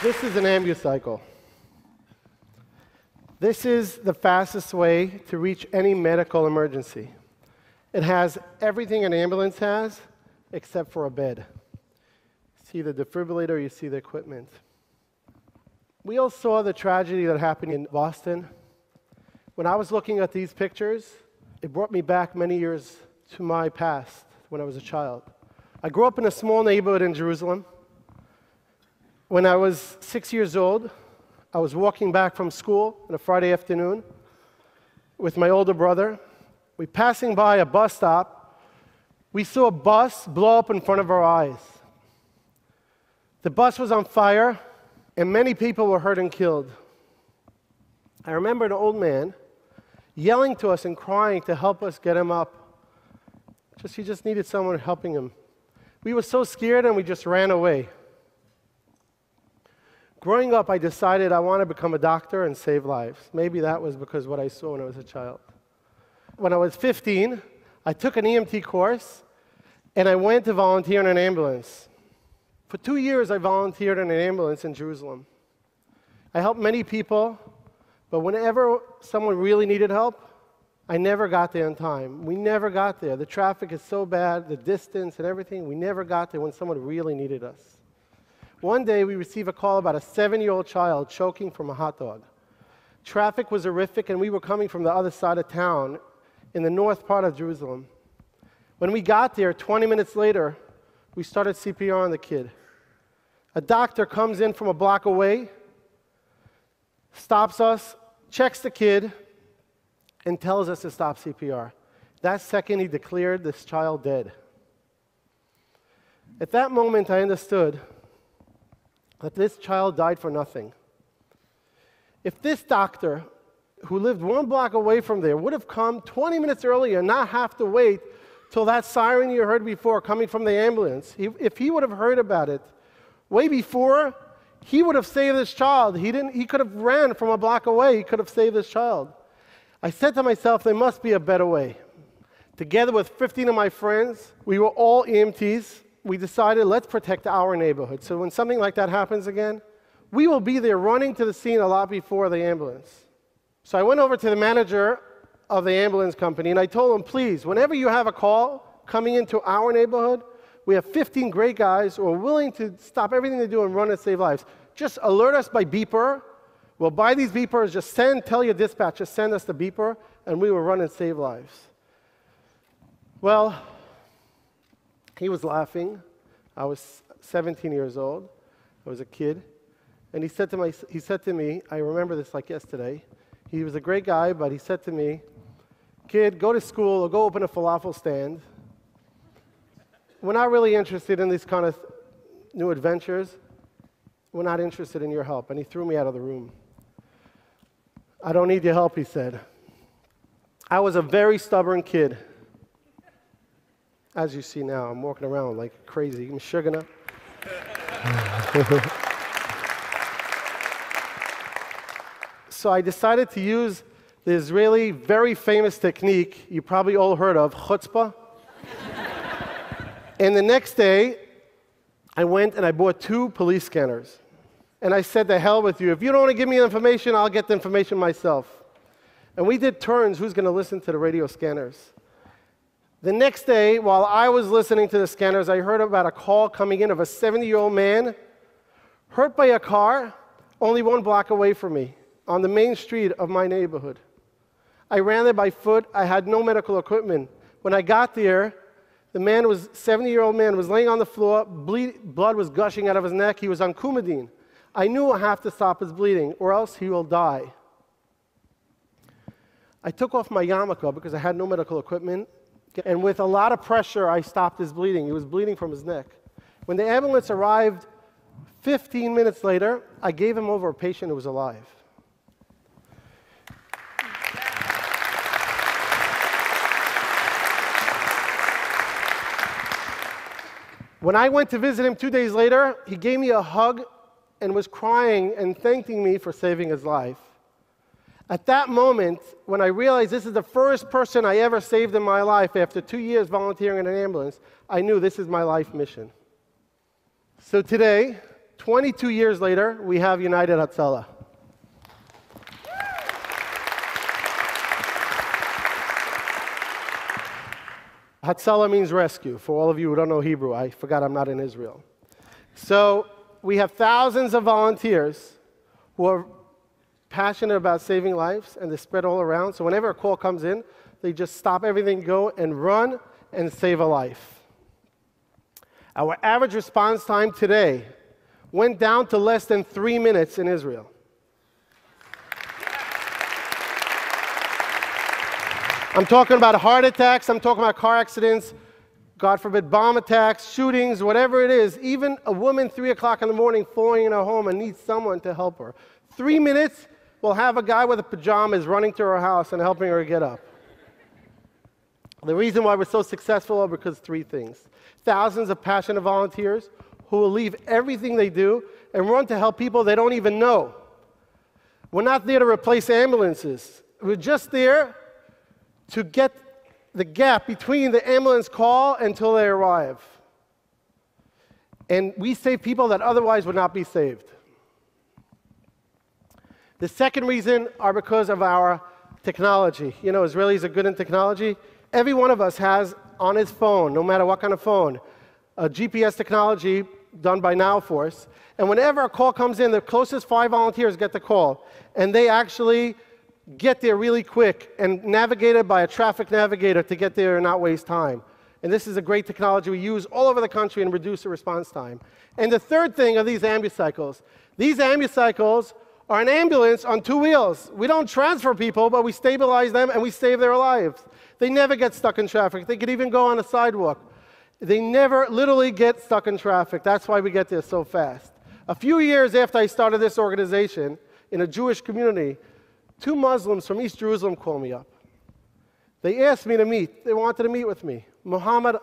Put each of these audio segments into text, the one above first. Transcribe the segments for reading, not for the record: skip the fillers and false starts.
This is an ambucycle. This is the fastest way to reach any medical emergency. It has everything an ambulance has, except for a bed. See the defibrillator, you see the equipment. We all saw the tragedy that happened in Boston. When I was looking at these pictures, it brought me back many years to my past when I was a child. I grew up in a small neighborhood in Jerusalem. When I was 6 years old, I was walking back from school on a Friday afternoon with my older brother. We were passing by a bus stop. We saw a bus blow up in front of our eyes. The bus was on fire, and many people were hurt and killed. I remember an old man yelling to us and crying to help us get him up. He just needed someone helping him. We were so scared, and we just ran away. Growing up, I decided I want to become a doctor and save lives. Maybe that was because of what I saw when I was a child. When I was 15, I took an EMT course, and I went to volunteer in an ambulance. For 2 years, I volunteered in an ambulance in Jerusalem. I helped many people, but whenever someone really needed help, I never got there in time. We never got there. The traffic is so bad, the distance and everything, we never got there when someone really needed us. One day, we received a call about a 7-year-old child choking from a hot dog. Traffic was horrific, and we were coming from the other side of town in the north part of Jerusalem. When we got there, 20 minutes later, we started CPR on the kid. A doctor comes in from a block away, stops us, checks the kid, and tells us to stop CPR. That second, he declared this child dead. At that moment, I understood that this child died for nothing. If this doctor, who lived 1 block away from there, would have come 20 minutes earlier and not have to wait till that siren you heard before coming from the ambulance, if he would have heard about it way before, he would have saved this child. He could have ran from a block away. He could have saved this child. I said to myself, there must be a better way. Together with 15 of my friends, we were all EMTs. We decided, let's protect our neighborhood. So when something like that happens again, we will be there running to the scene a lot before the ambulance. So I went over to the manager of the ambulance company, and I told him, please, whenever you have a call coming into our neighborhood, we have 15 great guys who are willing to stop everything they do and run and save lives. Just alert us by beeper. We'll buy these beepers. Just tell your dispatch, just send us the beeper, and we will run and save lives. Well, he was laughing. I was 17 years old. I was a kid. And he said to me, I remember this like yesterday. He was a great guy, but he said to me, kid, go to school or go open a falafel stand. We're not really interested in these kind of new adventures. We're not interested in your help. And he threw me out of the room. I don't need your help, he said. I was a very stubborn kid. As you see now, I'm walking around like crazy. I'm sugar. So I decided to use the Israeli very famous technique you probably all heard of, chutzpah. And the next day, I went and I bought 2 police scanners. And I said, the hell with you. If you don't want to give me the information, I'll get the information myself. And we did turns, who's going to listen to the radio scanners. The next day, while I was listening to the scanners, I heard about a call coming in of a 70-year-old man hurt by a car only 1 block away from me on the main street of my neighborhood. I ran there by foot. I had no medical equipment. When I got there, the 70-year-old man was laying on the floor. Blood was gushing out of his neck. He was on Coumadine. I knew I have to stop his bleeding, or else he will die. I took off my yarmulke because I had no medical equipment. And with a lot of pressure, I stopped his bleeding. He was bleeding from his neck. When the ambulance arrived 15 minutes later, I gave him over a patient who was alive. When I went to visit him 2 days later, he gave me a hug and was crying and thanking me for saving his life. At that moment, when I realized this is the first person I ever saved in my life after 2 years volunteering in an ambulance, I knew this is my life mission. So today, 22 years later, we have United Hatzlah. Hatzlah means rescue. For all of you who don't know Hebrew, I forgot I'm not in Israel. So we have thousands of volunteers who are passionate about saving lives, and they spread all around. So whenever a call comes in, they just stop everything, go and run and save a life. Our average response time today went down to less than 3 minutes in Israel. I'm talking about heart attacks, I'm talking about car accidents, God forbid, bomb attacks, shootings, whatever it is. Even a woman 3 o'clock in the morning falling in her home and needs someone to help her. 3 minutes, we'll have a guy with a pajamas running to her house and helping her get up. The reason why we're so successful are because 3 things. Thousands of passionate volunteers who will leave everything they do and run to help people they don't even know. We're not there to replace ambulances. We're just there to get the gap between the ambulance call until they arrive. And we save people that otherwise would not be saved. The second reason are because of our technology. You know, Israelis are good in technology. Every one of us has on his phone, no matter what kind of phone, a GPS technology done by NowForce. And whenever a call comes in, the closest 5 volunteers get the call. And they actually get there really quick and navigated by a traffic navigator to get there and not waste time. And this is a great technology we use all over the country and reduce the response time. And the third thing are these ambucycles. These ambucycles are an ambulance on 2 wheels. We don't transfer people, but we stabilize them and we save their lives. They never get stuck in traffic. They could even go on a sidewalk. They never literally get stuck in traffic. That's why we get there so fast. A few years after I started this organization in a Jewish community, 2 Muslims from East Jerusalem called me up. They asked me to meet. They wanted to meet with me. Muhammad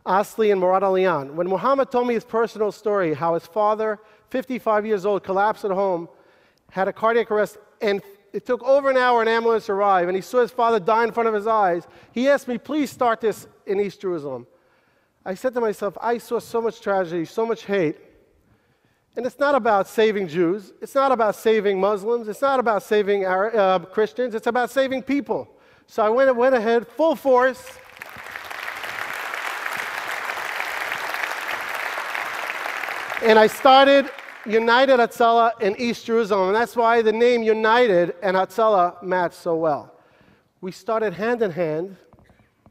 Asli and Murad Aliyan. When Muhammad told me his personal story, how his father, 55 years old, collapsed at home, had a cardiac arrest, and it took over an hour an ambulance to arrive, and he saw his father die in front of his eyes, he asked me, please start this in East Jerusalem. I said to myself, I saw so much tragedy, so much hate. And it's not about saving Jews. It's not about saving Muslims. It's not about saving Christians. It's about saving people. So I went ahead, full force. And I started United Hatzlah in East Jerusalem. And that's why the name United and Hatzlah match so well. We started hand in hand,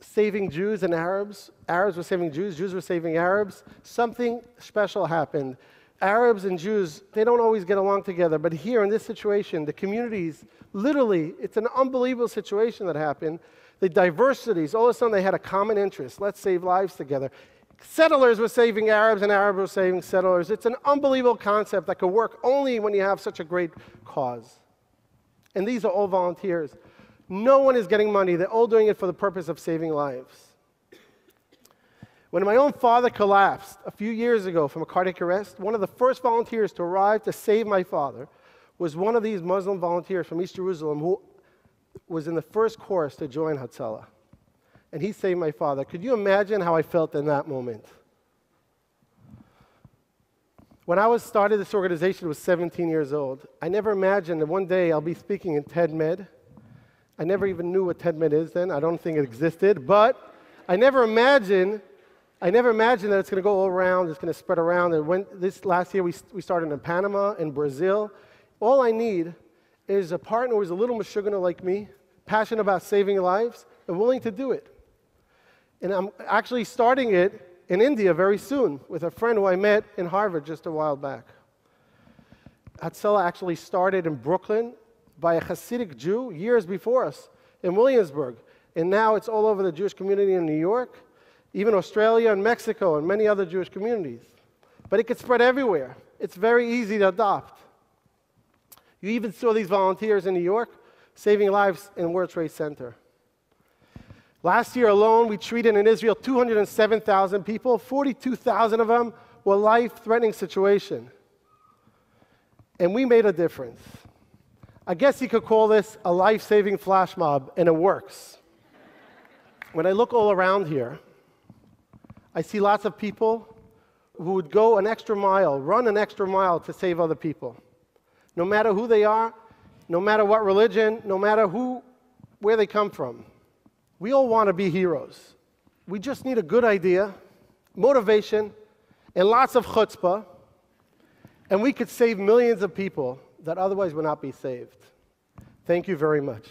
saving Jews and Arabs. Arabs were saving Jews. Jews were saving Arabs. Something special happened. Arabs and Jews, they don't always get along together, but here in this situation, the communities, literally, it's an unbelievable situation that happened. The diversities, all of a sudden they had a common interest. Let's save lives together. Settlers were saving Arabs and Arabs were saving settlers. It's an unbelievable concept that could work only when you have such a great cause. And these are all volunteers. No one is getting money. They're all doing it for the purpose of saving lives. When my own father collapsed a few years ago from a cardiac arrest, one of the first volunteers to arrive to save my father was one of these Muslim volunteers from East Jerusalem who was in the first course to join Hatzlah. And he saved my father. Could you imagine how I felt in that moment? When I started this organization, I was 17 years old. I never imagined that one day I'll be speaking in TED Med. I never even knew what TED Med is then. I don't think it existed. But I never imagined that it's going to go all around, it's going to spread around. And this last year, we started in Panama, in Brazil. All I need is a partner who's a little mashugana like me, passionate about saving lives, and willing to do it. And I'm actually starting it in India very soon with a friend who I met in Harvard just a while back. Hatzlah actually started in Brooklyn by a Hasidic Jew years before us in Williamsburg. And now it's all over the Jewish community in New York, even Australia and Mexico and many other Jewish communities. But it could spread everywhere. It's very easy to adopt. You even saw these volunteers in New York saving lives in World Trade Center. Last year alone, we treated in Israel 207,000 people. 42,000 of them were life-threatening situations. And we made a difference. I guess you could call this a life-saving flash mob, and it works. When I look all around here, I see lots of people would go an extra mile, run an extra mile to save other people. No matter who they are, no matter what religion, no matter where they come from. We all want to be heroes. We just need a good idea, motivation, and lots of chutzpah, and we could save millions of people that otherwise would not be saved. Thank you very much.